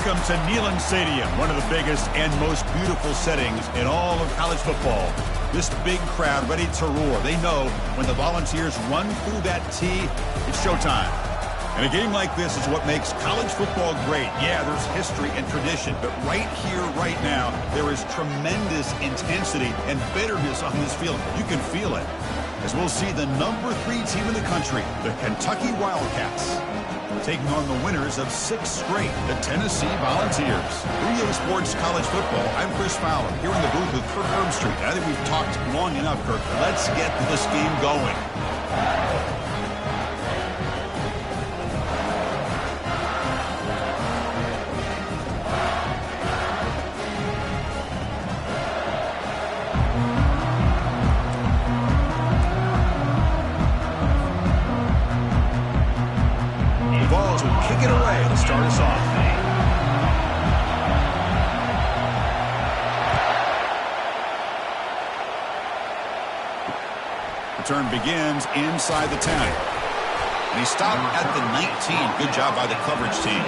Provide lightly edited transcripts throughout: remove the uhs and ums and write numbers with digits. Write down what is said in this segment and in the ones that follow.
Welcome to Neyland Stadium, one of the biggest and most beautiful settings in all of college football. This big crowd ready to roar. They know when the Volunteers run through that tee, it's showtime. And a game like this is what makes college football great. Yeah, there's history and tradition, but right here, right now, there is tremendous intensity and bitterness on this field. You can feel it. As we'll see the number 3 team in the country, the Kentucky Wildcats, taking on the winners of 6 straight, the Tennessee Volunteers. EA Sports College Football, I'm Chris Fowler, here in the booth with Kirk Herbstreit. I think we've talked long enough, Kirk. Let's get this game going. Kick it away to start us off. Return begins inside the 10. And he stopped at the 19. Good job by the coverage team.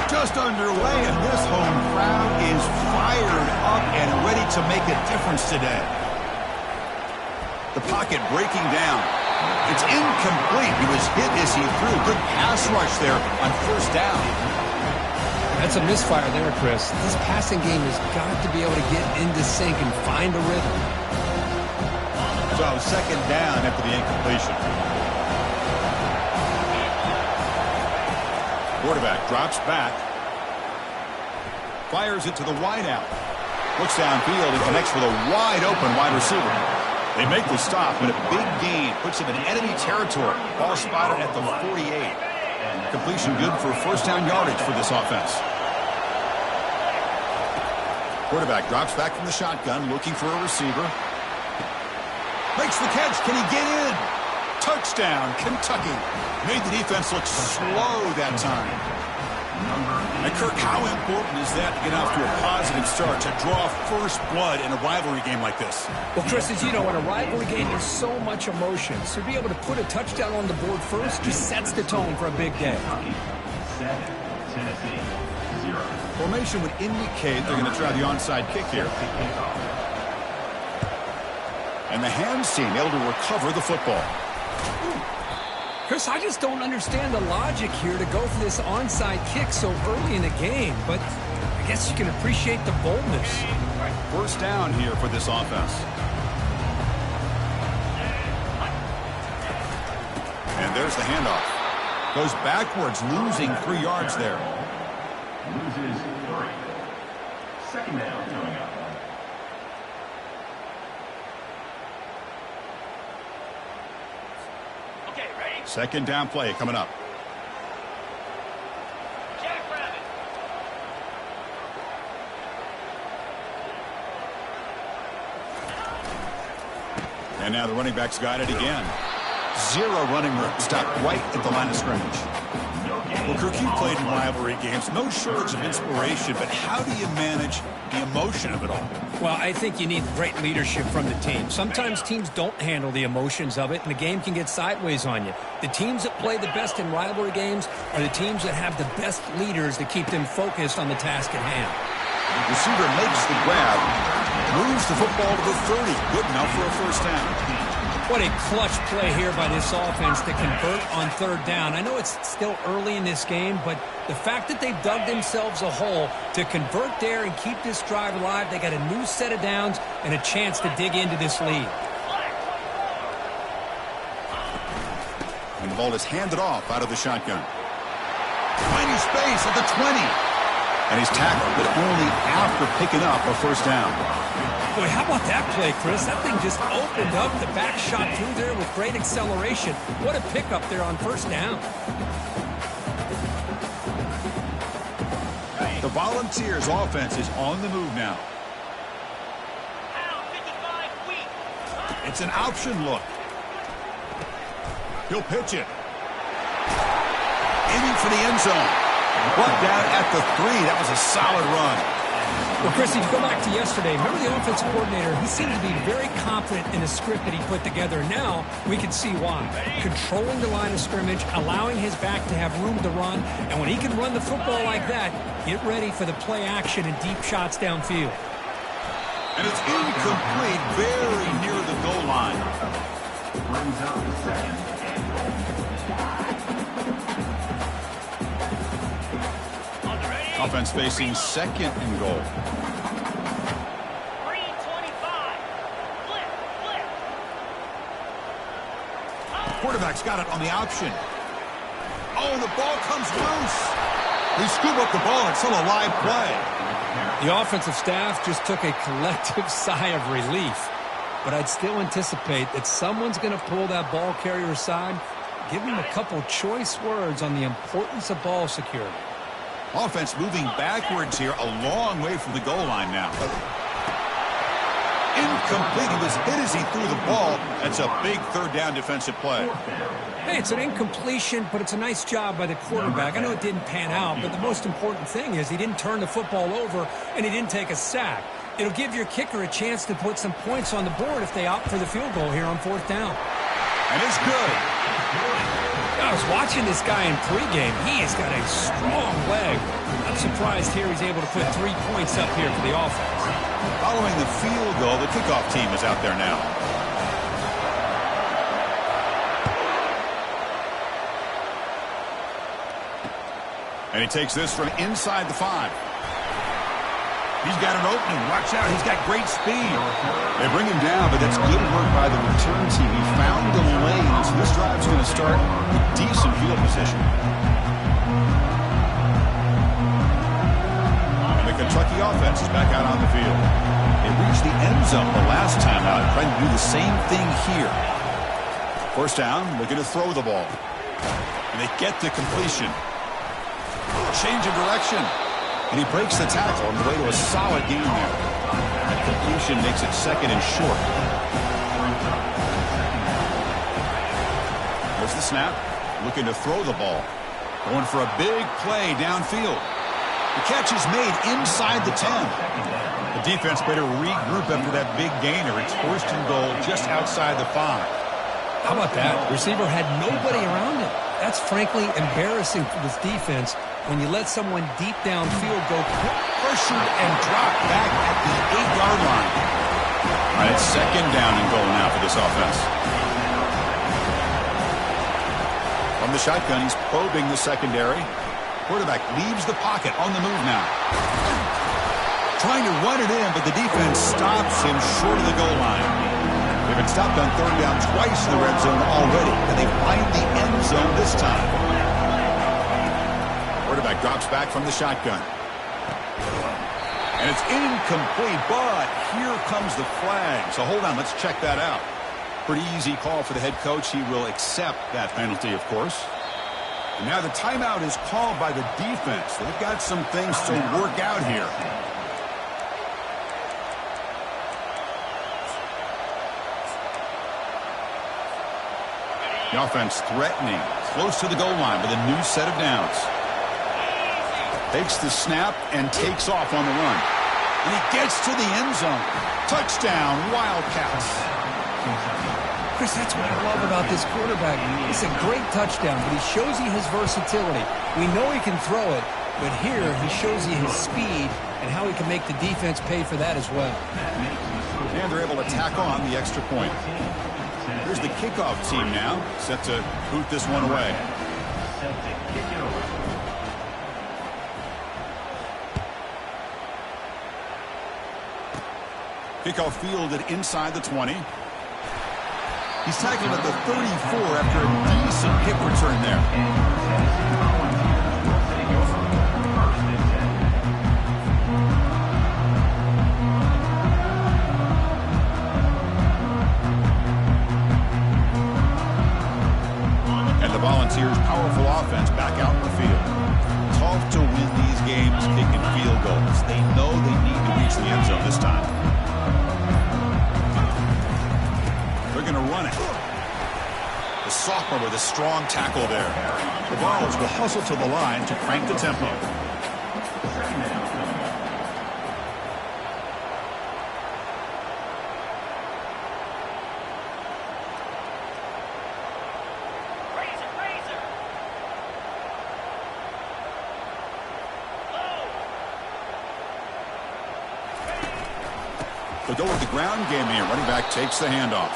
Just underway, and this home crowd is fired up and ready to make a difference today. The pocket breaking down. It's incomplete. He was hit as he threw. Good pass rush there on first down. That's a misfire there, Chris. This passing game has got to be able to get into sync and find a rhythm. So second down after the incompletion. Quarterback drops back. Fires it to the wideout. Looks downfield and connects with a wide-open wide receiver. They make the stop, but a big gain puts him in enemy territory. Ball spotted at the 48. Completion good for first down yardage for this offense. Quarterback drops back from the shotgun, looking for a receiver. Makes the catch. Can he get in? Touchdown, Kentucky. Made the defense look slow that time. And Kirk, how important is that to get off to a positive start, to draw first blood in a rivalry game like this? Well, Chris, as you know, in a rivalry game, there's so much emotion. So to be able to put a touchdown on the board first just sets the tone for a big day. Formation would indicate they're going to try the onside kick here. And the hands team able to recover the football. Chris, I just don't understand the logic here to go for this onside kick so early in the game, but I guess you can appreciate the boldness. First down here for this offense. And there's the handoff. Goes backwards, losing 3 yards there. Loses 3. Second down coming up. Second down play coming up. And now the running back's got it again. 0 running room. Stopped right at the line of scrimmage. Well, Kirk, you played in rivalry games. No shortage of inspiration, but how do you manage the emotion of it all? Well, I think you need great leadership from the team. Sometimes teams don't handle the emotions of it, and the game can get sideways on you. The teams that play the best in rivalry games are the teams that have the best leaders that keep them focused on the task at hand. Receiver makes the grab, moves the football to the 30. Good enough for a first down. What a clutch play here by this offense to convert on third down. I know it's still early in this game, but the fact that they've dug themselves a hole to convert there and keep this drive alive, they got a new set of downs and a chance to dig into this lead. And the ball is handed off out of the shotgun. Finding space at the 20. And he's tackled, but only after picking up a first down. Boy, how about that play, Chris? That thing just opened up. The back shot through there with great acceleration. What a pickup there on first down. The Volunteers' offense is on the move now. It's an option look. He'll pitch it. Aiming for the end zone. Brought down at the 3. That was a solid run. Well, Chris, if you go back to yesterday, remember the offensive coordinator, he seemed to be very confident in the script that he put together. Now we can see why. Controlling the line of scrimmage, allowing his back to have room to run, and when he can run the football like that, get ready for the play action and deep shots downfield. And it's incomplete, very near the goal line. Brings up the second and goal. Offense facing second and goal. 325. Flip. Quarterback's got it on the option. Oh, the ball comes loose. They scoop up the ball. It's still a live play. The offensive staff just took a collective sigh of relief. But I'd still anticipate that someone's going to pull that ball carrier aside, give him a couple choice words on the importance of ball security. Offense moving backwards here, a long way from the goal line now. Incomplete. He was hit as he threw the ball. That's a big third down defensive play. Hey, it's an incompletion, but it's a nice job by the quarterback. I know it didn't pan out, but the most important thing is he didn't turn the football over and he didn't take a sack. It'll give your kicker a chance to put some points on the board if they opt for the field goal here on fourth down. And it's good. I was watching this guy in pregame. He has got a strong leg. I'm surprised here he's able to put 3 points up here for the offense. Following the field goal, the kickoff team is out there now. And he takes this from inside the 5. He's got an opening. Watch out. He's got great speed. They bring him down, but that's good work by the return team. He found the lane, so this drive's going to start with decent field position. And the Kentucky offense is back out on the field. They reached the end zone the last time out, trying to do the same thing here. First down, looking to throw the ball. And they get the completion. Change of direction. And he breaks the tackle on the way to a solid gain there. That completion makes it second and short. There's the snap. Looking to throw the ball. Going for a big play downfield. The catch is made inside the 10. The defense better regroup after that big gainer. It's first and goal just outside the 5. How about that? The receiver had nobody around him. That's frankly embarrassing for this defense when you let someone deep downfield go Pressured and dropped back at the 8-yard line. All right, it's second down and goal now for this offense. From the shotgun, he's probing the secondary. Quarterback leaves the pocket on the move now. Trying to run it in, but the defense stops him short of the goal line. They've been stopped on third down twice in the red zone already, and they find the end zone this time. Quarterback drops back from the shotgun. And it's incomplete, but here comes the flag. So hold on, let's check that out. Pretty easy call for the head coach. He will accept that penalty, of course. And now the timeout is called by the defense. They've got some things to work out here. The offense threatening, close to the goal line with a new set of downs. Takes the snap and takes off on the run. And he gets to the end zone. Touchdown, Wildcats. Chris, that's what I love about this quarterback. It's a great touchdown, but he shows you his versatility. We know he can throw it, but here he shows you his speed and how he can make the defense pay for that as well. And they're able to tack on the extra point. Here's the kickoff team now, set to boot this one away. Set to kick it away. Kickoff fielded inside the 20. He's tackled at the 34 after a decent kick return there. And the Volunteers' powerful offense back out in the field. Tough to win these games kicking field goals. They know they need to reach the end zone this time. They're going to run it. The sophomore with a strong tackle there. The Vols will hustle to the line to crank the tempo. They'll go with the ground game here. Running back takes the handoff.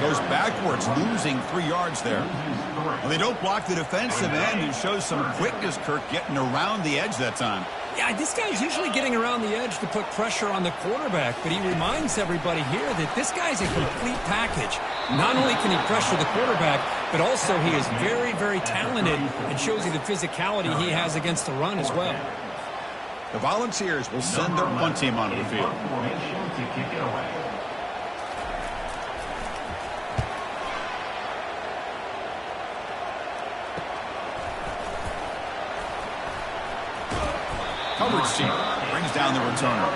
Goes backwards, losing 3 yards there. Well, they don't block the defensive end, who shows some quickness, Kirk, getting around the edge that time. Yeah, this guy's usually getting around the edge to put pressure on the quarterback, but he reminds everybody here that this guy's a complete package. Not only can he pressure the quarterback, but also he is very, very talented and shows you the physicality he has against the run as well. The Volunteers will send their punt team onto the field. Coverage team brings down the returner.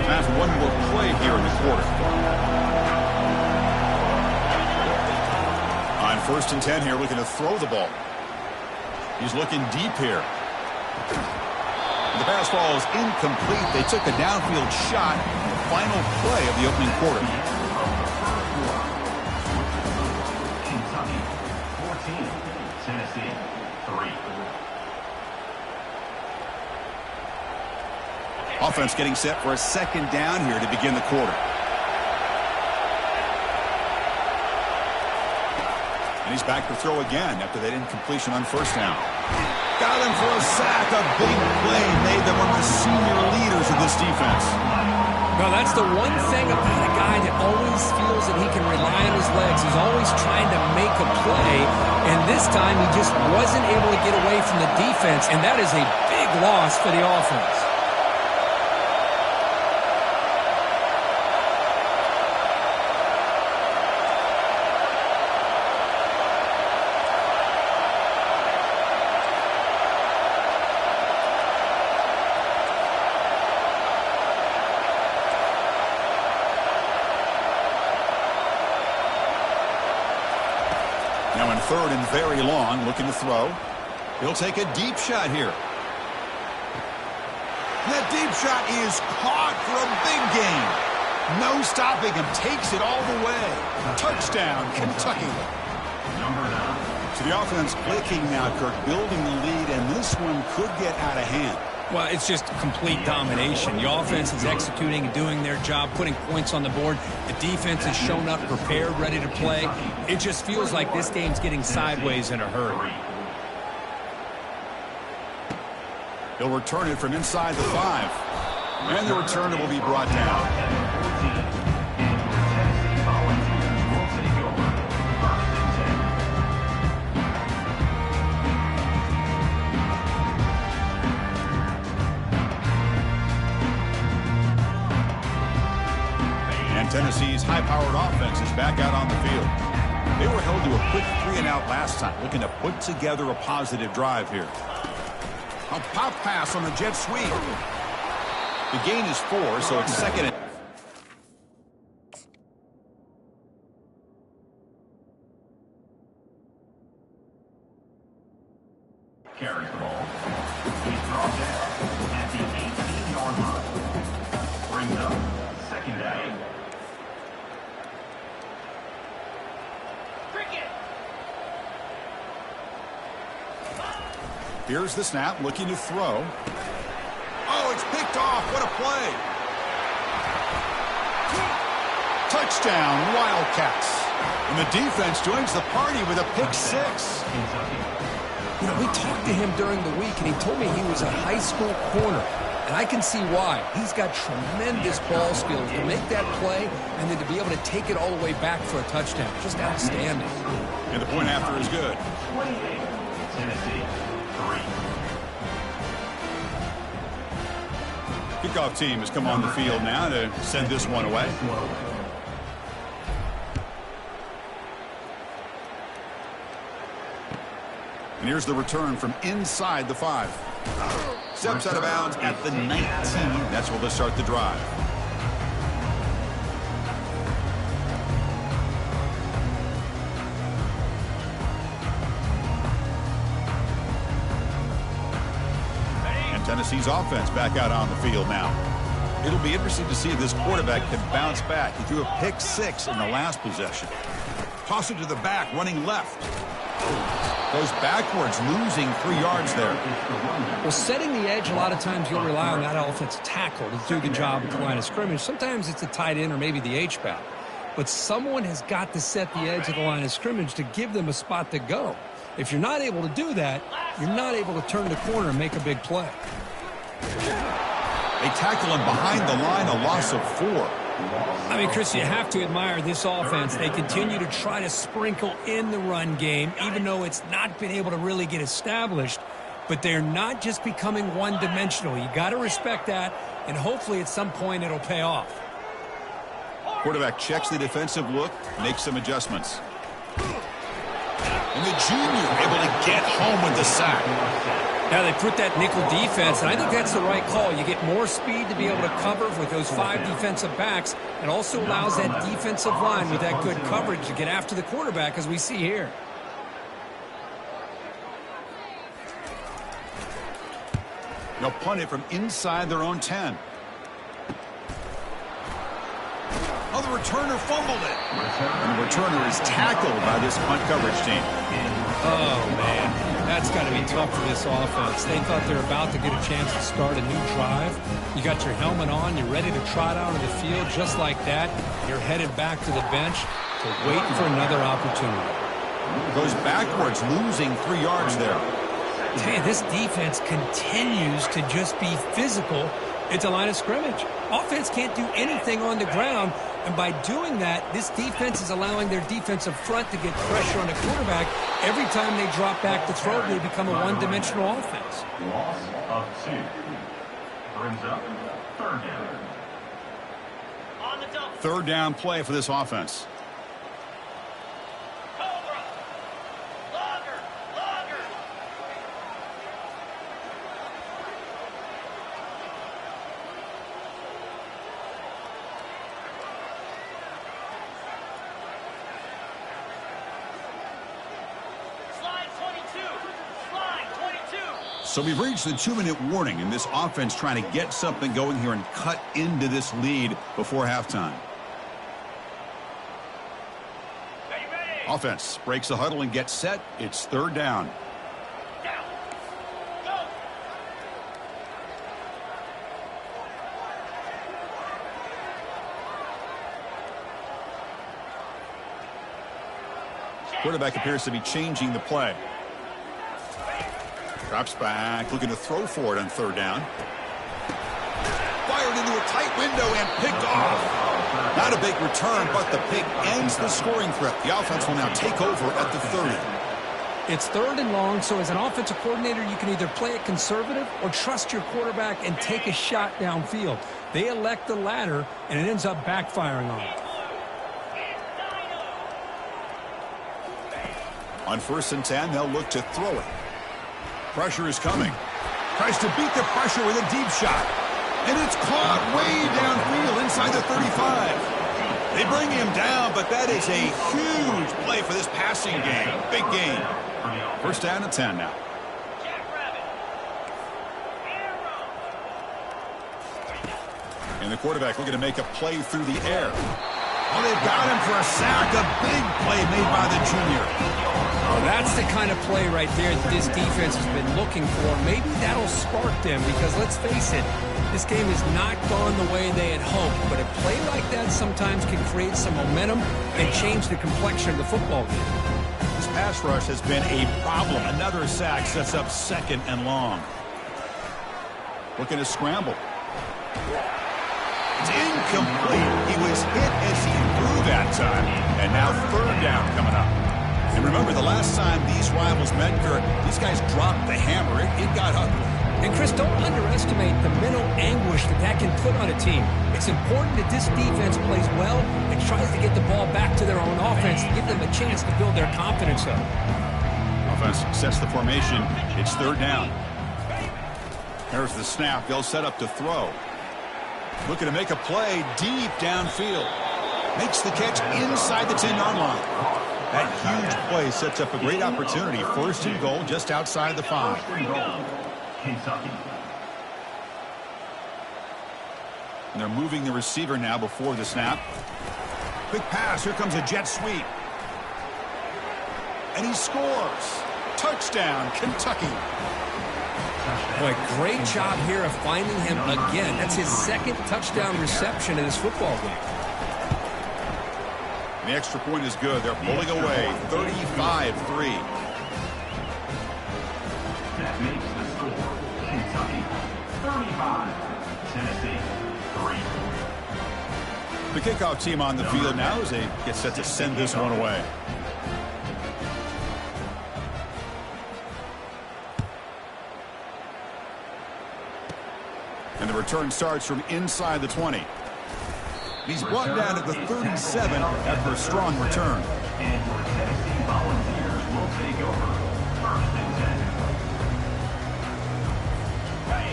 Time for one more play here in the quarter. On 1st and 10 here, looking to throw the ball. He's looking deep here. The pass ball is incomplete. They took a downfield shot in the final play of the opening quarter. Tennessee, 3. Offense getting set for a 2nd down here to begin the quarter. And he's back to throw again after that incompletion on 1st down. Got him for a sack. A big play made them one of the senior leaders of this defense. Well, that's the one thing about a guy that always feels that he can rely on his legs. He's always trying to make a play, and this time he just wasn't able to get away from the defense, and that is a big loss for the offense. Now in 3rd and very long, looking to throw. He'll take a deep shot here. That deep shot is caught for a big gain. No stopping him. Takes it all the way. Touchdown, Kentucky. So the offense clicking now, Kirk, building the lead, and this one could get out of hand. Well, it's just complete domination. The offense is executing and doing their job, putting points on the board. The defense has shown up, prepared, ready to play. It just feels like this game's getting sideways in a hurry. He'll return it from inside the 5. And the returner will be brought down. Tennessee's high-powered offense is back out on the field. They were held to a quick 3-and-out last time, looking to put together a positive drive here. A pop pass on the jet sweep. The gain is 4, so it's 2nd and... Carries the ball. He's brought down at the 18-yard line. Brings up 2nd down. Here's the snap, looking to throw. Oh, it's picked off. What a play. Touchdown, Wildcats. And the defense joins the party with a pick 6. You know, we talked to him during the week, and he told me he was a high school corner. And I can see why. He's got tremendous ball skills to make that play and then to be able to take it all the way back for a touchdown. Just outstanding. And the point after is good. 28, Tennessee, 3. Kickoff team has come on the field now to send this one away. And here's the return from inside the 5. Steps out of bounds at the 19. That's where they'll start the drive. And Tennessee's offense back out on the field now. It'll be interesting to see if this quarterback can bounce back. He threw a pick 6 in the last possession. Toss it to the back, running left. Goes backwards, losing 3 yards there. Well, setting the edge, a lot of times you'll rely on that offensive tackle to do the job at the line of scrimmage. Sometimes it's a tight end or maybe the H-back. But someone has got to set the edge of the line of scrimmage to give them a spot to go. If you're not able to do that, you're not able to turn the corner and make a big play. They tackle him behind the line, a loss of 4. I mean, Chris, you have to admire this offense. They continue to try to sprinkle in the run game, even though it's not been able to really get established. But they're not just becoming one-dimensional. You got to respect that, and hopefully at some point it'll pay off. Quarterback checks the defensive look, makes some adjustments. And the junior able to get home with the sack. Now they put that nickel defense, and I think that's the right call. You get more speed to be able to cover with those 5 defensive backs, and also allows that defensive line with that good coverage to get after the quarterback, as we see here. They'll punt it from inside their own 10. Oh, the returner fumbled it. And the returner is tackled by this punt coverage team. Oh, man. That's got to be tough for this offense. They thought they were about to get a chance to start a new drive. You got your helmet on. You're ready to trot out of the field just like that. You're headed back to the bench to wait for another opportunity. Goes backwards, losing 3 yards there. Tell you, this defense continues to just be physical at the line of scrimmage. Offense can't do anything on the ground, and by doing that, this defense is allowing their defensive front to get pressure on the quarterback. Every time they drop back to throw, they become a one-dimensional offense. Loss of 2. Brings up 3rd down. On the double. 3rd down play for this offense. Cobra. Longer. Longer. Slide 22. Slide 22. So we've reached the 2-minute warning, and this offense trying to get something going here and cut into this lead before halftime. Ready, ready. Offense breaks the huddle and gets set. It's 3rd down. Down. Go. Quarterback appears to be changing the play. Drops back, looking to throw for it on 3rd down. Fired into a tight window and picked off. Not a big return, but the pick ends the scoring threat. The offense will now take over at the 30. It's 3rd and long, so as an offensive coordinator, you can either play it conservative or trust your quarterback and take a shot downfield. They elect the latter, and it ends up backfiring on them. On 1st and 10, they'll look to throw it. Pressure is coming. Tries to beat the pressure with a deep shot. And it's caught way downfield inside the 35. They bring him down, but that is a huge play for this passing game. Big game. 1st down and 10 now. And the quarterback looking to make a play through the air. Oh, they've got him for a sack. A big play made by the junior. Oh, that's the kind of play right there that this defense has been looking for. Maybe that'll spark them because, let's face it, this game has not gone the way they had hoped. But a play like that sometimes can create some momentum and change the complexion of the football game. This pass rush has been a problem. Another sack sets up 2nd and long. Looking to scramble. It's incomplete. He was hit as he threw that time. And now 3rd down coming up. And remember, the last time these rivals met, these guys dropped the hammer. It got ugly. And, Chris, don't underestimate the mental anguish that can put on a team. It's important that this defense plays well and tries to get the ball back to their own offense to give them a chance to build their confidence up. Offense sets the formation. It's 3rd down. There's the snap. They'll set up to throw. Looking to make a play deep downfield. Makes the catch inside the 10-yard line. That huge play sets up a great opportunity. 1st and goal just outside the 5. Kentucky. And they're moving the receiver now before the snap. Quick pass. Here comes a jet sweep. And he scores. Touchdown, Kentucky. Boy, great job here of finding him again. That's his second touchdown reception in this football game. And the extra point is good. They're pulling away, 35-3. That makes the score Kentucky 35, Tennessee 3. The kickoff team on the field now as they get set to send this one away. And the return starts from inside the 20. He's brought down at the 37 after a strong return. And your Tennessee Volunteers will take over 1st and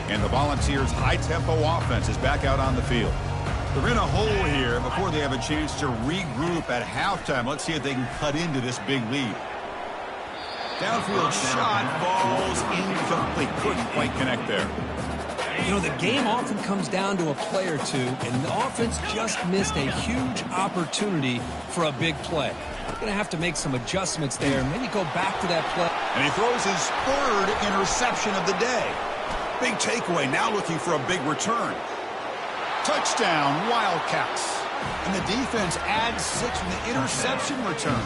10. And the Volunteers' high-tempo offense is back out on the field. They're in a hole here before they have a chance to regroup at halftime. Let's see if they can cut into this big lead. Downfield shot falls incomplete. Couldn't quite connect there. You know, the game often comes down to a play or two, and the offense just missed a huge opportunity for a big play. Going to have to make some adjustments there, maybe go back to that play. And he throws his 3rd interception of the day. Big takeaway, now looking for a big return. Touchdown, Wildcats. And the defense adds 6 from the interception return.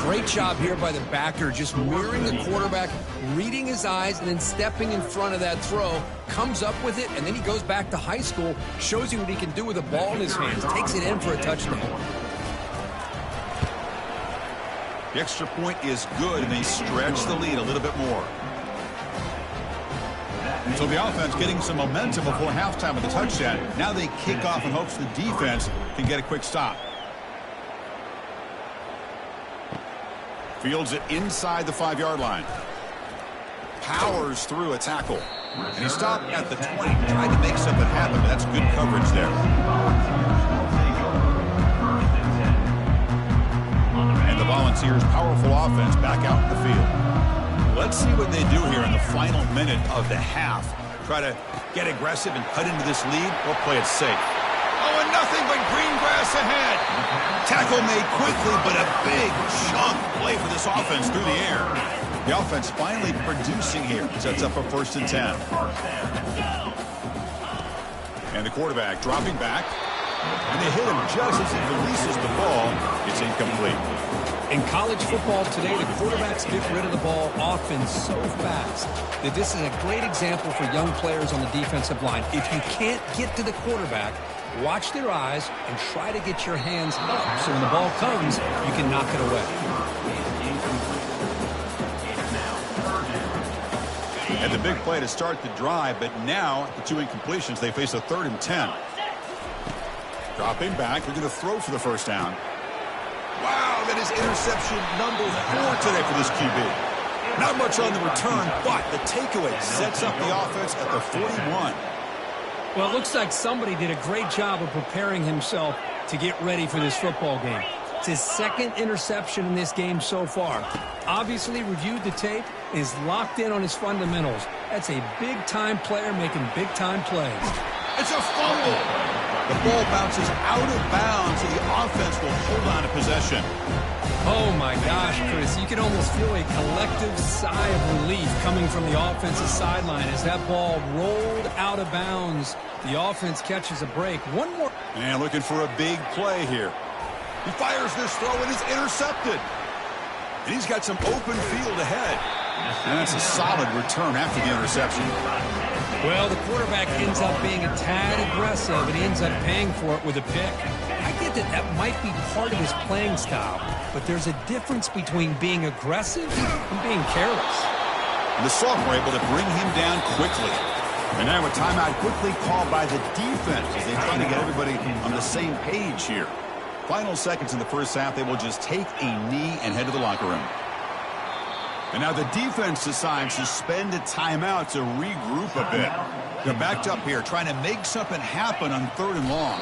Great job here by the backer, just mirroring the quarterback, reading his eyes, and then stepping in front of that throw, comes up with it, and then he goes back to high school, shows you what he can do with the ball in his hands, takes it in for a touchdown. The extra point is good, and they stretch the lead a little bit more. So the offense getting some momentum before halftime with the touchdown. Now they kick off in hopes the defense can get a quick stop. Fields it inside the 5-yard line. Powers through a tackle. And he stopped at the 20. Tried to make something happen, but that's good coverage there. And the Volunteers' powerful offense back out in the field. Let's see what they do here in the final minute of the half. Try to get aggressive and cut into this lead, or play it safe. Oh, and nothing but green grass ahead. Tackle made quickly, but a big chunk play for this offense through the air. The offense finally producing here. Sets up a 1st and 10. And the quarterback dropping back. And they hit him just as he releases the ball. It's incomplete. In college football today, the quarterbacks get rid of the ball often so fast that this is a great example for young players on the defensive line. If you can't get to the quarterback, watch their eyes and try to get your hands up so when the ball comes, you can knock it away. And the big play to start the drive, but now the 2 incompletions, they face a 3rd and 10. Dropping back, they're going to throw for the 1st down. Wow, that is interception number 4 today for this QB. Not much on the return, but the takeaway sets up the offense at the 41. Well, it looks like somebody did a great job of preparing himself to get ready for this football game. It's his 2nd interception in this game so far. Obviously reviewed the tape, is locked in on his fundamentals. That's a big-time player making big-time plays. It's a fumble. The ball bounces out of bounds, so the offense will hold on to possession. Oh, my gosh, Chris. You can almost feel a collective sigh of relief coming from the offensive sideline as that ball rolled out of bounds. The offense catches a break. One more. And looking for a big play here. He fires this throw and is intercepted. And he's got some open field ahead. And that's a solid return after the interception. Well, the quarterback ends up being a tad aggressive, and he ends up paying for it with a pick. I get that that might be part of his playing style, but there's a difference between being aggressive and being careless. And the sophomore able to bring him down quickly. And now a timeout quickly called by the defense as they try to get everybody on the same page here. Final seconds in the 1st half, they will just take a knee and head to the locker room. And now the defense decides to spend a timeout to regroup a bit. They're backed up here trying to make something happen on 3rd and long.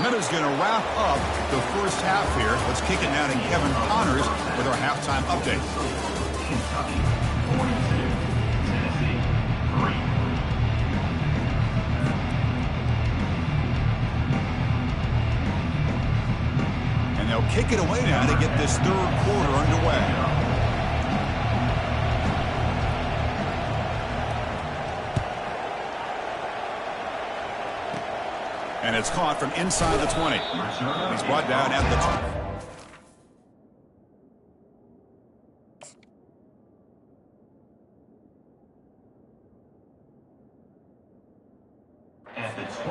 Meta's going to wrap up the 1st half here. Let's kick it now to Kevin Connors with our halftime update. Kentucky 42, Tennessee 3. And they'll They'll kick it away now to get this third quarter underway. And it's caught from inside the 20. He's brought down at the 20.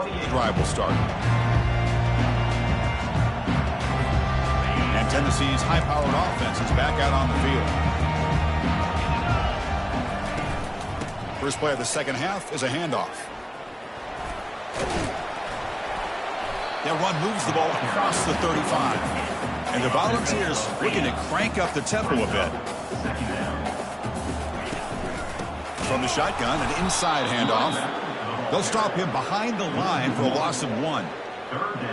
The drive will start. And Tennessee's high-powered offense is back out on the field. First play of the second half is a handoff. That run moves the ball across the 35. And the Volunteers looking to crank up the tempo a bit. From the shotgun, an inside handoff. They'll stop him behind the line for a loss of 1.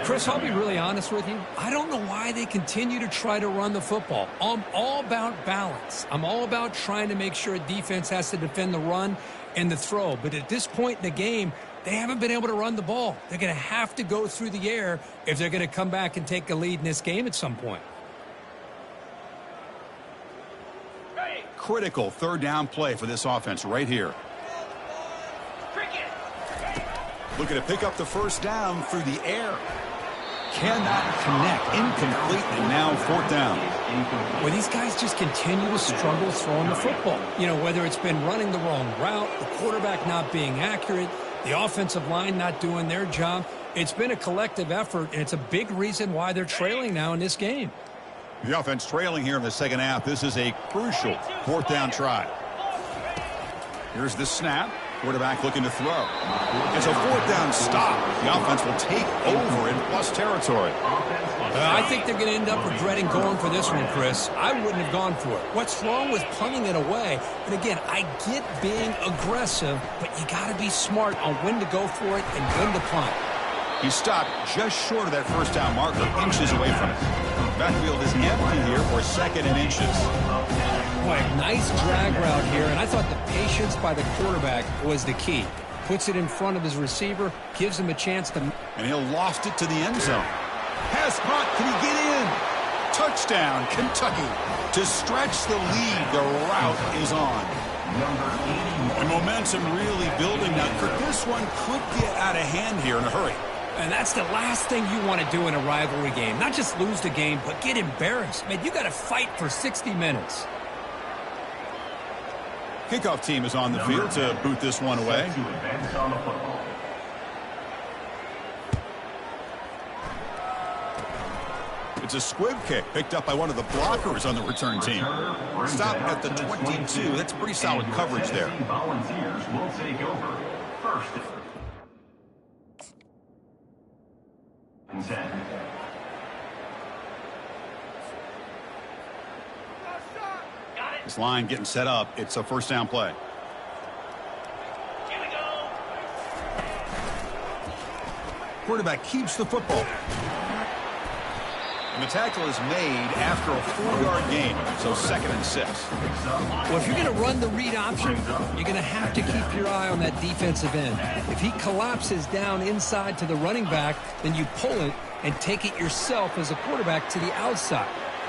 Chris, I'll be really honest with you. I don't know why they continue to try to run the football. I'm all about balance. I'm all about trying to make sure a defense has to defend the run and the throw. But at this point in the game, they haven't been able to run the ball. They're going to have to go through the air if they're going to come back and take a lead in this game at some point. Critical third down play for this offense right here. Looking to pick up the first down through the air. Cannot connect. Incomplete, and now fourth down. Well, these guys just continue to struggle throwing the football. You know, whether it's been running the wrong route, the quarterback not being accurate, the offensive line not doing their job. It's been a collective effort, and it's a big reason why they're trailing now in this game. The offense trailing here in the second half. This is a crucial fourth down try. Here's the snap. Quarterback looking to throw. It's a fourth down stop. The offense will take over in plus territory. I think they're going to end up regretting going for this one, Chris. I wouldn't have gone for it. What's wrong with punting it away? And again, I get being aggressive, but you got to be smart on when to go for it and when to punt. He stopped just short of that first down marker, inches away from it. Backfield is empty here for second and inches. Boy, nice drag route here, and I thought the patience by the quarterback was the key. Puts it in front of his receiver, gives him a chance to... And he'll loft it to the end zone. Pass caught, can he get in? Touchdown, Kentucky. To stretch the lead, the route is on. And momentum really building now. This one could get out of hand here in a hurry. And that's the last thing you want to do in a rivalry game. Not just lose the game, but get embarrassed. Man, you got to fight for 60 minutes. Kickoff team is on the field to boot this one away. It's a squib kick picked up by one of the blockers on the return team. Stop at the 22. That's pretty solid coverage there. Volunteers will take over first and 10. This line getting set up. It's a first down play. Here we go. Quarterback keeps the football. And the tackle is made after a 4-yard gain, so second and 6. Well, if you're going to run the read option, you're going to have to keep your eye on that defensive end. If he collapses down inside to the running back, then you pull it and take it yourself as a quarterback to the outside.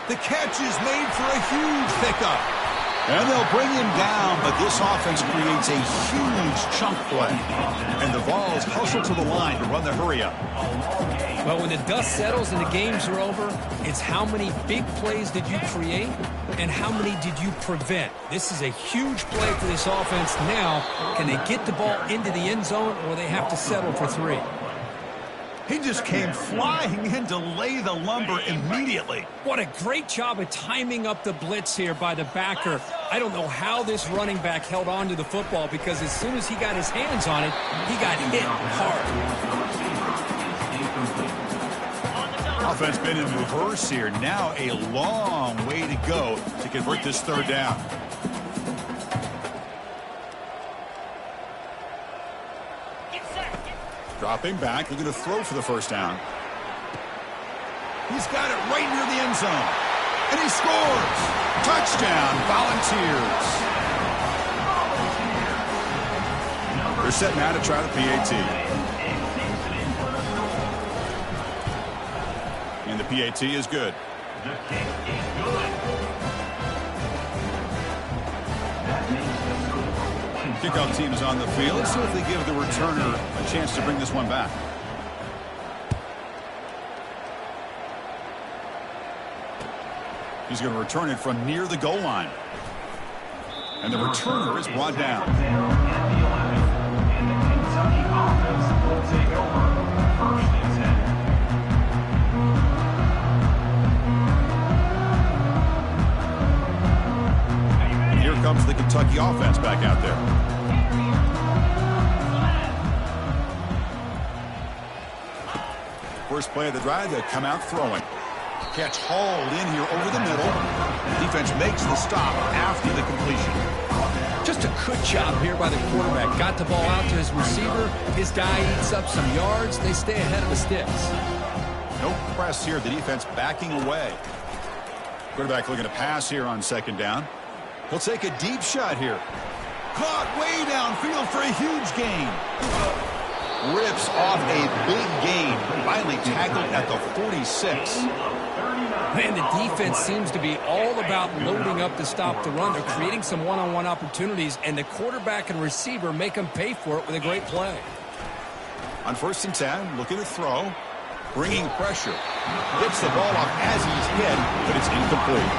The catch is made for a huge pickup. And they'll bring him down, but this offense creates a huge chunk play. And the Vols hustle to the line to run the hurry up. Well, when the dust settles and the games are over, it's how many big plays did you create and how many did you prevent. This is a huge play for this offense now. Can they get the ball into the end zone, or they have to settle for 3? He just came flying in to lay the lumber immediately. What a great job of timing up the blitz here by the backer. I don't know how this running back held on to the football, because as soon as he got his hands on it, he got hit hard. Offense been in reverse here. Now a long way to go to convert this third down. Dropping back, looking to throw for the first down. He's got it right near the end zone. And he scores! Touchdown, Volunteers! They're set now to try the PAT. And the PAT is good. The kick is good. That makes the score. Kickoff team is on the field. Let's see if they give the returner a chance to bring this one back. He's going to return it from near the goal line. And the returner is brought down. Down at the 11. And the Kentucky offense will take over 1st and 10. Here comes the Kentucky offense back out there. First play of the drive, they come out throwing. Catch hauled in here over the middle. Defense makes the stop after the completion. Just a good job here by the quarterback. Got the ball out to his receiver. His guy eats up some yards. They stay ahead of the sticks. No press here. The defense backing away. Quarterback looking to pass here on 2nd down. He'll take a deep shot here. Caught way downfield for a huge gain. Rips off a big gain. Finally tackled at the 46. Man, the defense seems to be all about loading up to stop the run. They're creating some one-on-one opportunities, and the quarterback and receiver make them pay for it with a great play. On 1st and 10, looking to throw. Bringing pressure. Gets the ball off as he's hit, but it's incomplete.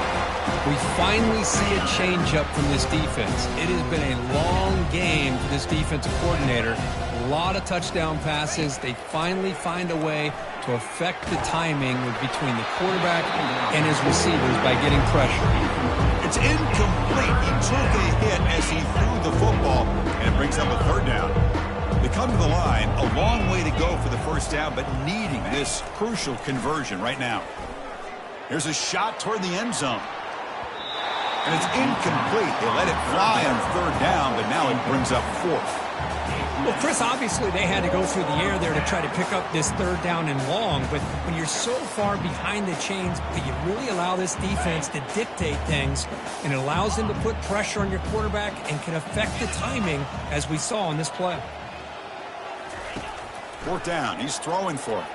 We finally see a change-up from this defense. It has been a long game for this defensive coordinator. A lot of touchdown passes. They finally find a way to affect the timing between the quarterback and his receivers by getting pressure. It's incomplete. He took a hit as he threw the football, and it brings up a 3rd down. They come to the line, a long way to go for the 1st down, but needing this crucial conversion right now. Here's a shot toward the end zone. And it's incomplete. They let it fly on 3rd down, but now it brings up 4th. Well, Chris, obviously they had to go through the air there to try to pick up this 3rd down and long, but when you're so far behind the chains, but you really allow this defense to dictate things, and it allows them to put pressure on your quarterback and can affect the timing, as we saw in this play. 4th down. He's throwing for it.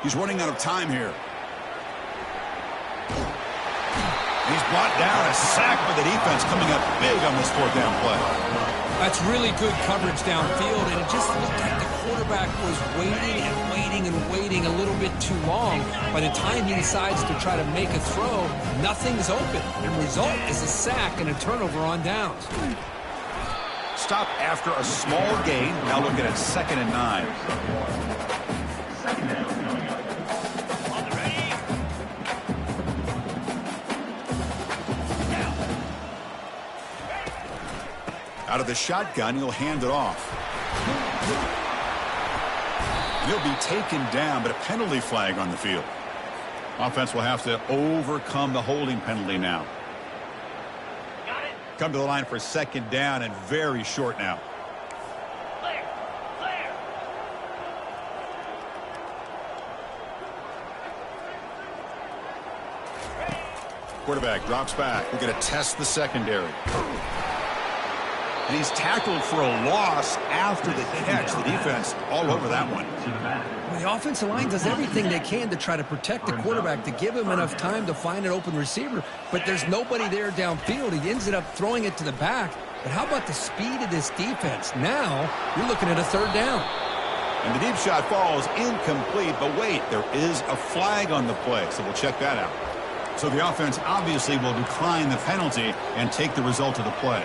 He's running out of time here. He's brought down. A sack for the defense coming up big on this 4th down play. That's really good coverage downfield, and it just looked like the quarterback was waiting and waiting and waiting a little bit too long. By the time he decides to try to make a throw, nothing's open. The result is a sack and a turnover on downs. Stop after a small gain. Now looking at 2nd and 9. Out of the shotgun, he'll hand it off. He'll be taken down, but a penalty flag on the field. Offense will have to overcome the holding penalty now. Come to the line for 2nd down and very short now. Clear. Clear. Quarterback drops back. We're going to test the secondary. And he's tackled for a loss after the catch. The defense all over that one. Well, the offensive line does everything they can to try to protect the quarterback, to give him enough time to find an open receiver. But there's nobody there downfield. He ends up throwing it to the back. But how about the speed of this defense? Now you're looking at a 3rd down. And the deep shot falls incomplete. But wait, there is a flag on the play. So we'll check that out. So the offense obviously will decline the penalty and take the result of the play.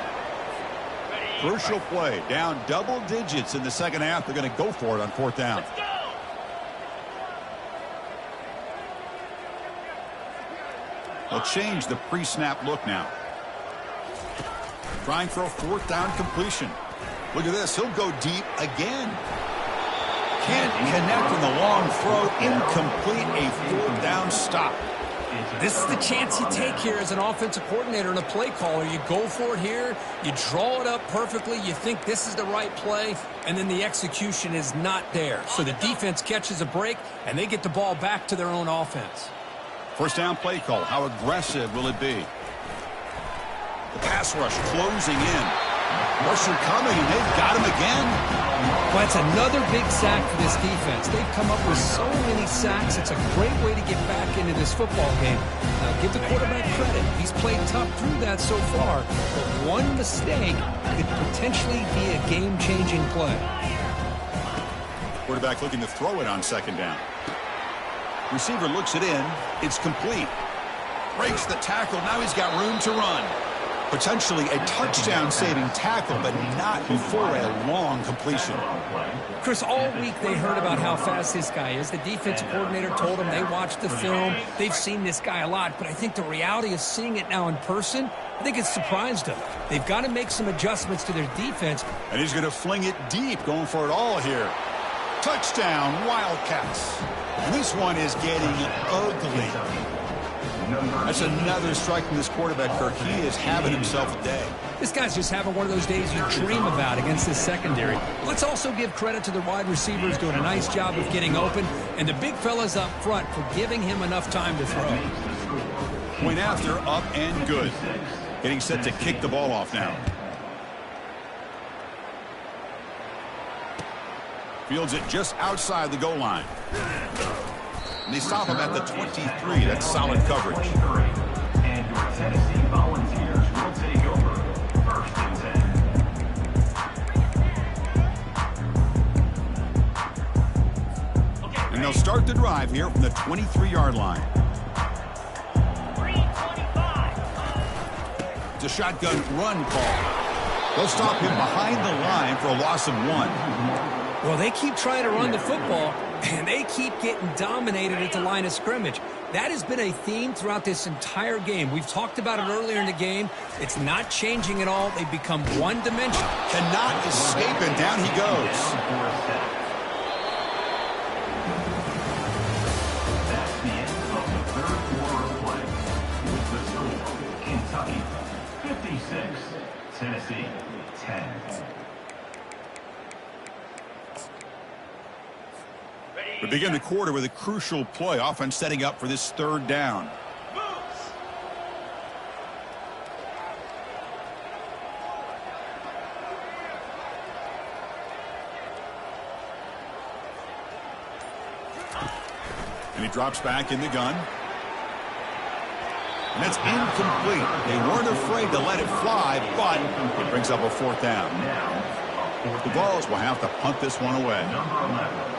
Crucial play, down double digits in the 2nd half. They're going to go for it on 4th down. Let's go. They'll change the pre-snap look now. Trying for a 4th down completion. Look at this. He'll go deep again. Can't connect in the long throw. Incomplete. A 4th down stop. This is the chance you take here as an offensive coordinator and a play caller. You go for it here, you draw it up perfectly, you think this is the right play, and then the execution is not there. So the defense catches a break, and they get the ball back to their own offense. 1st down play call. How aggressive will it be? The pass rush closing in. Pressure coming, and they've got him again. Well, that's another big sack for this defense. They've come up with so many sacks. It's a great way to get back into this football game. Now, give the quarterback credit. He's played tough through that so far. But one mistake could potentially be a game-changing play. Quarterback looking to throw it on second down. Receiver looks it in. It's complete. Breaks the tackle. Now he's got room to run. Potentially a touchdown-saving tackle, but not before a long completion. Chris, all week they heard about how fast this guy is. The defensive coordinator told them they watched the film. They've seen this guy a lot, but I think the reality of seeing it now in person, I think it's surprised them. They've got to make some adjustments to their defense. And he's going to fling it deep, going for it all here. Touchdown, Wildcats. And this one is getting ugly. That's another strike from this quarterback, Kirk. He is having himself a day. This guy's just having one of those days you dream about against this secondary. Let's also give credit to the wide receivers doing a nice job of getting open, and the big fellas up front for giving him enough time to throw. Point after, up and good. Getting set to kick the ball off now. Fields it just outside the goal line. And they stop him at the 23. That's solid coverage. And your Tennessee Volunteers will take over. First and 10. And they'll start the drive here from the 23-yard line. 325. It's a shotgun run call. They'll stop him behind the line for a loss of 1. Well, they keep trying to run the football, and they keep getting dominated at the line of scrimmage. That has been a theme throughout this entire game. We've talked about it earlier in the game. It's not changing at all. They've become one-dimensional. Cannot escape, and down he goes. That's the end of the third quarter of play. With the score, Kentucky 56, Tennessee 10. We begin the quarter with a crucial play. Offense setting up for this third down. And he drops back in the gun. And it's incomplete. They weren't afraid to let it fly, but it brings up a fourth down. The Vols will have to punt this one away.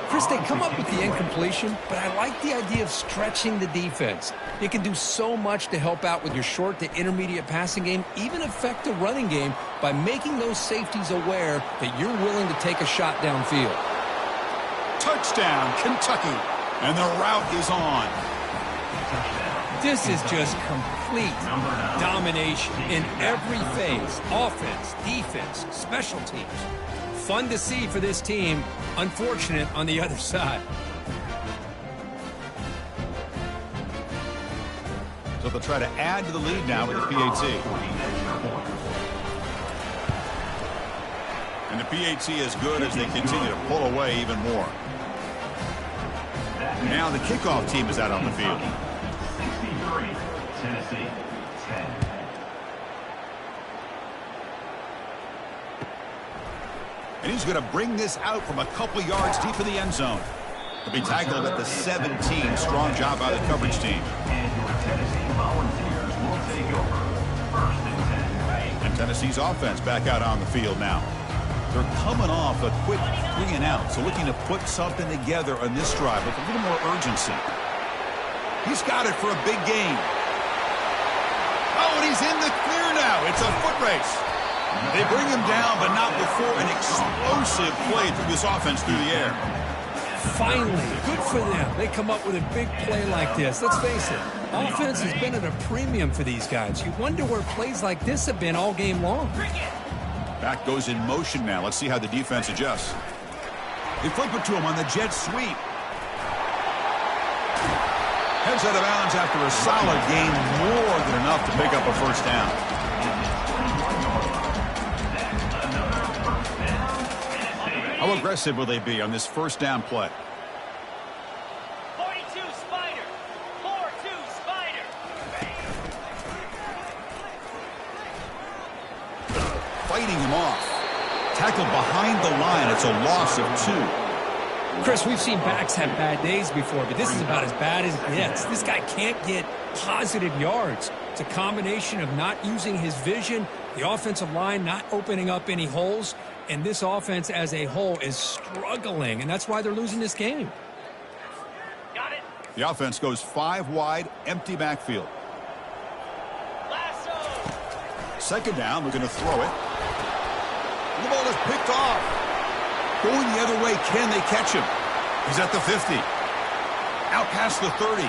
Chris, they come up with the incompletion, but I like the idea of stretching the defense. It can do so much to help out with your short to intermediate passing game, even affect the running game by making those safeties aware that you're willing to take a shot downfield. Touchdown, Kentucky. And the route is on. This is just complete domination in every phase. Offense, defense, special teams. Fun to see for this team. Unfortunate on the other side. So they'll try to add to the lead now with the PAT. And the PAT is good as they continue to pull away even more. Now the kickoff team is out on the field. 63, Tennessee 10. And he's going to bring this out from a couple yards deep in the end zone. He'll be tackled at the 17. Strong job by the coverage team. And your Tennessee Volunteers will take over. First and 10. And Tennessee's offense back out on the field now. They're coming off a quick 3-and-out, so looking to put something together on this drive with a little more urgency. He's got it for a big game. Oh, and he's in the clear now. It's a foot race. They bring him down, but not before an explosive play through this offense through the air. Finally, good for them. They come up with a big play like this. Let's face it, offense has been at a premium for these guys. You wonder where plays like this have been all game long. Back goes in motion now. Let's see how the defense adjusts. They flip it to him on the jet sweep. Heads out of bounds after a solid gain, more than enough to pick up a first down. How aggressive will they be on this first down play? 42 Spider. 4-2 Spider. fighting him off. Tackled behind the line. It's a loss of 2. Chris, we've seen backs have bad days before, but this is about as bad as it gets. This guy can't get positive yards. It's a combination of not using his vision, the offensive line not opening up any holes, and this offense as a whole is struggling, and that's why they're losing this game. Got it. The offense goes 5 wide, empty backfield. Lasso. Second down, we're going to throw it. The ball is picked off. Going the other way, can they catch him? He's at the 50. Out past the 30.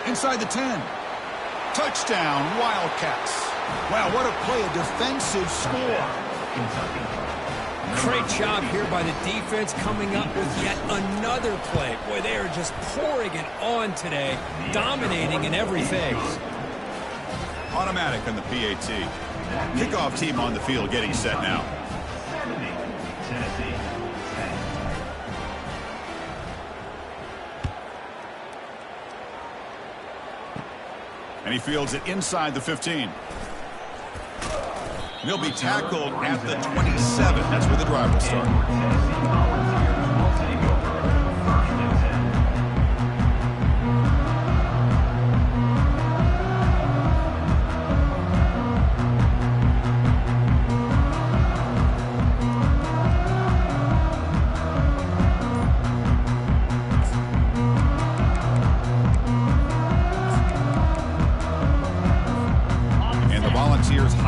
Inside the 10. Touchdown, Wildcats. Wow, what a play, a defensive score. Great job here by the defense coming up with yet another play. Boy, they are just pouring it on today, dominating in every phase. Automatic on the PAT. Kickoff team on the field getting set now. Tennessee. And he fields it inside the 15. He'll be tackled at the 27. That's where the drive will start.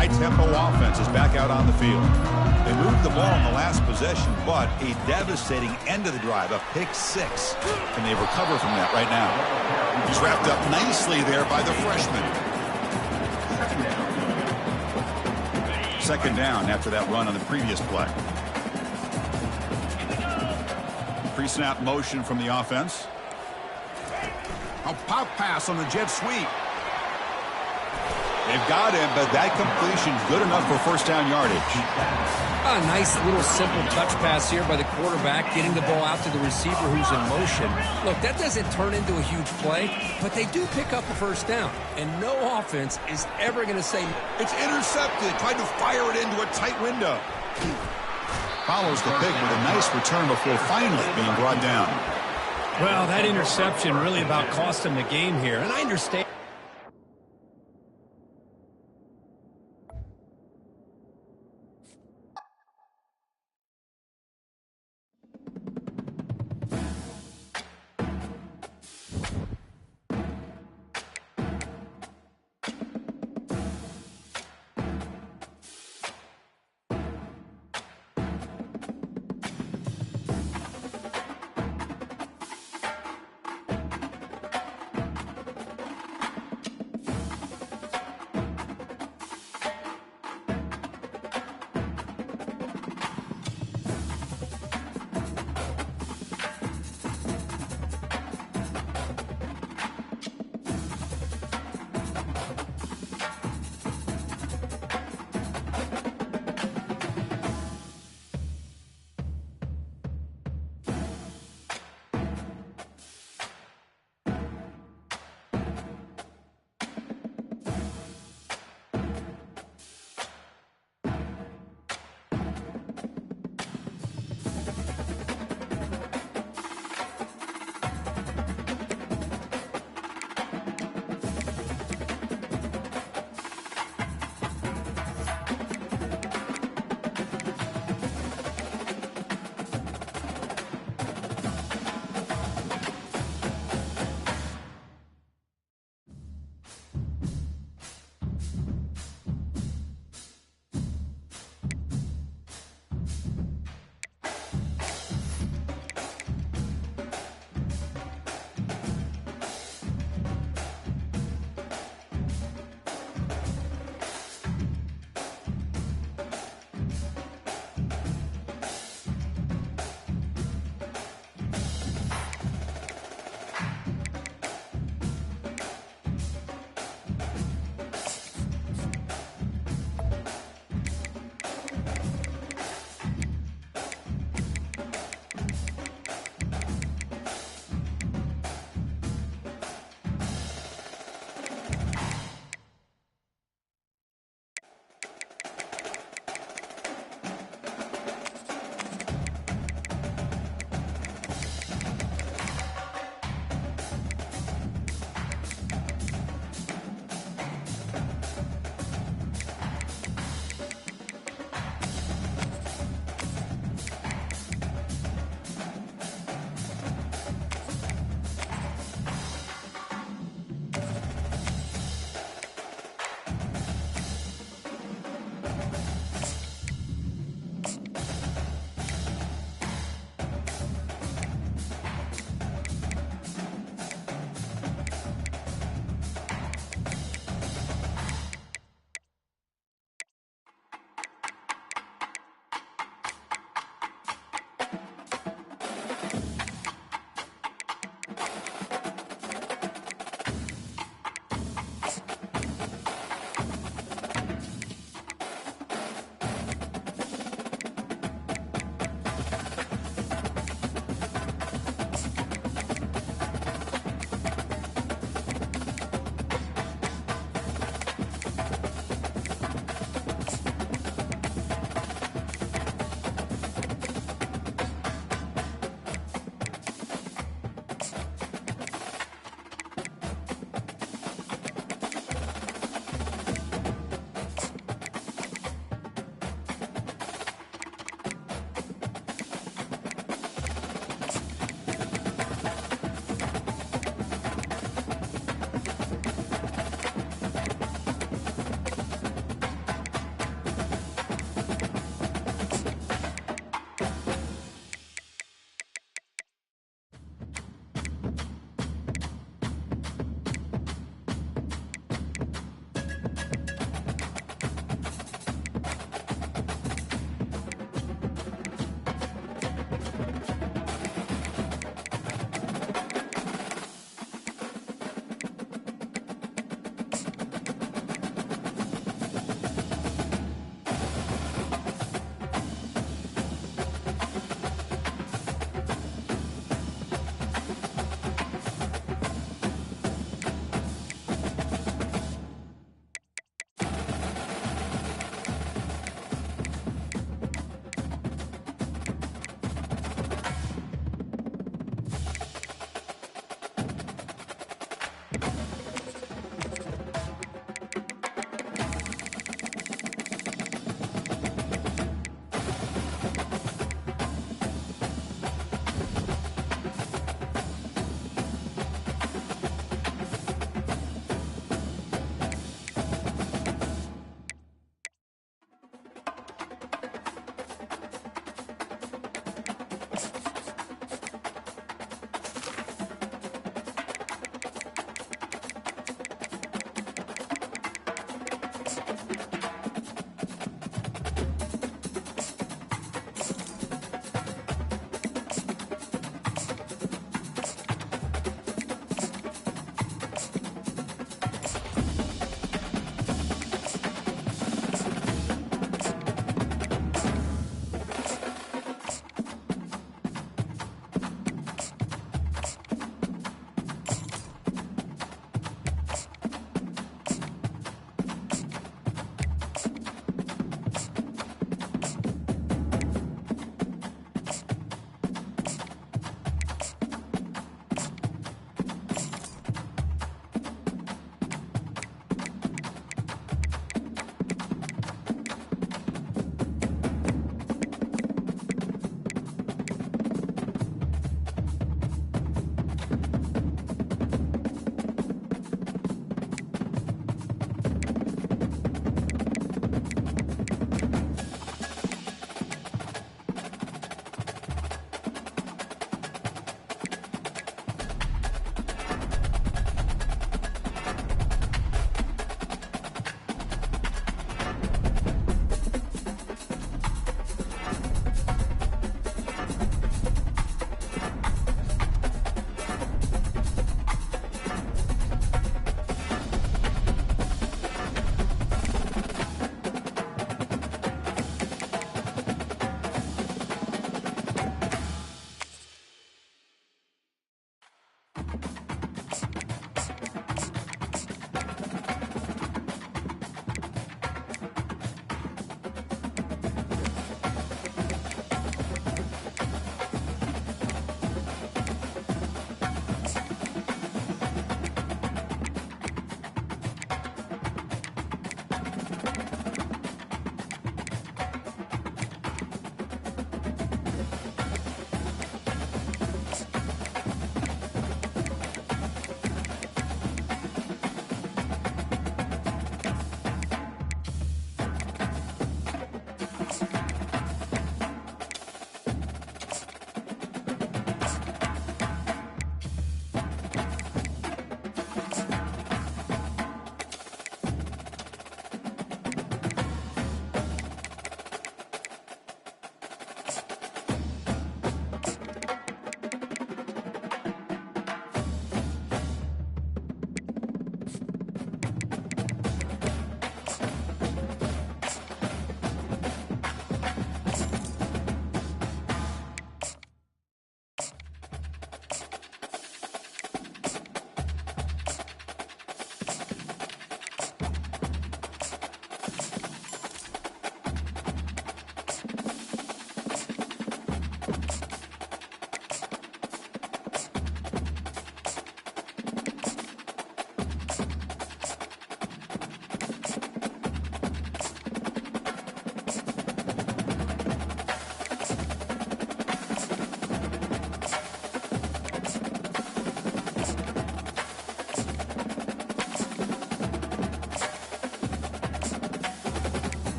High-tempo offense is back out on the field. They moved the ball in the last possession, but a devastating end of the drive, a pick 6. And they recover from that right now. He's wrapped up nicely there by the freshman. Second down after that run on the previous play. Pre-snap motion from the offense. A pop pass on the jet sweep. They've got him, but that completion's good enough for first down yardage. A nice little simple touch pass here by the quarterback, getting the ball out to the receiver who's in motion. Look, that doesn't turn into a huge play, but they do pick up a first down. And no offense is ever going to say... It's intercepted. Tried to fire it into a tight window. Follows the pick with a nice return before finally being brought down. Well, that interception really about cost him the game here. And I understand...